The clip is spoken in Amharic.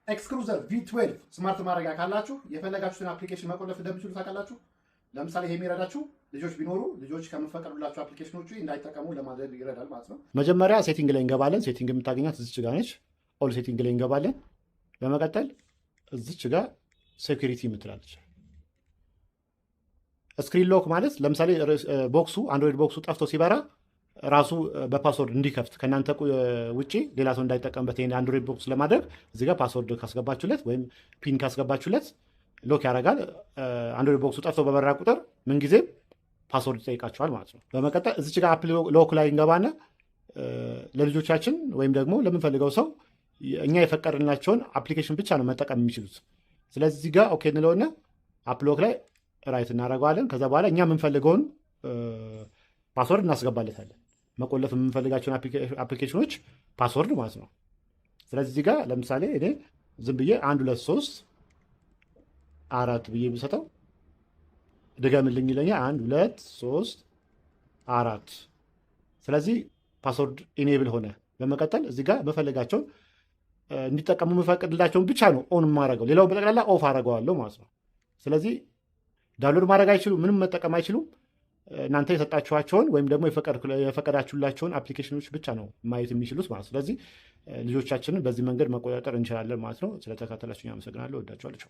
ኤክስክሩዘር V12 ስማርት ማድረጊያ ካላችሁ የፈለጋችሁትን አፕሊኬሽን መቆለፍ እንደምትችሉ ታውቃላችሁ። ለምሳሌ ይሄ የሚረዳችሁ ልጆች ቢኖሩ ልጆች ከምፈቀዱላቸው አፕሊኬሽኖች እንዳይጠቀሙ ለማድረግ ይረዳል ማለት ነው። መጀመሪያ ሴቲንግ ላይ እንገባለን። ሴቲንግ የምታገኛት እዚች ጋር ነች። ኦል ሴቲንግ ላይ እንገባለን። በመቀጠል እዚች ጋር ሴኩሪቲ የምትላለች። ስክሪን ሎክ ማለት ለምሳሌ ቦክሱ አንድሮይድ ቦክሱ ጠፍቶ ሲበራ ራሱ በፓስወርድ እንዲከፍት ከእናንተ ውጭ ሌላ ሰው እንዳይጠቀምበት ይሄን አንድሮይድ ቦክስ ለማድረግ እዚህ ጋር ፓስወርድ ካስገባችሁለት ወይም ፒን ካስገባችሁለት ሎክ ያደርጋል። አንድሮይድ ቦክሱ ጠፍቶ በበራ ቁጥር ምንጊዜም ፓስወርድ ይጠይቃችኋል ማለት ነው። በመቀጠል እዚች ጋር አፕ ሎክ ላይ እንገባና ለልጆቻችን ወይም ደግሞ ለምንፈልገው ሰው እኛ የፈቀድንላቸውን አፕሊኬሽን ብቻ ነው መጠቀም የሚችሉት። ስለዚህ እዚህ ጋር ኦኬ እንለውና አፕ ሎክ ላይ ራይት እናደርገዋለን። ከዛ በኋላ እኛ የምንፈልገውን ፓስወርድ እናስገባለታለን። መቆለፍ የምንፈልጋቸውን አፕሊኬሽኖች ፓስወርድ ማለት ነው። ስለዚህ እዚህ ጋር ለምሳሌ እኔ ዝም ብዬ 1 2 3 4 ብዬ ብሰጠው ድገምልኝ ይለኛል። 1 2 3 4 ስለዚህ ፓስወርድ ኢኔብል ሆነ። በመቀጠል እዚህ ጋር በፈለጋቸውን እንዲጠቀሙ የምፈቅድላቸውን ብቻ ነው ኦን የማደርገው፣ ሌላው በጠቅላላ ኦፍ አደርገዋለሁ ማለት ነው። ስለዚህ ዳውንሎድ ማድረግ አይችሉም፣ ምንም መጠቀም አይችሉም። እናንተ የሰጣችኋቸውን ወይም ደግሞ የፈቀዳችሁላቸውን አፕሊኬሽኖች ብቻ ነው ማየት የሚችሉት ማለት ነው። ስለዚህ ልጆቻችንን በዚህ መንገድ መቆጣጠር እንችላለን ማለት ነው። ስለተከታተላችሁ አመሰግናለሁ። ወዳችኋለሁ።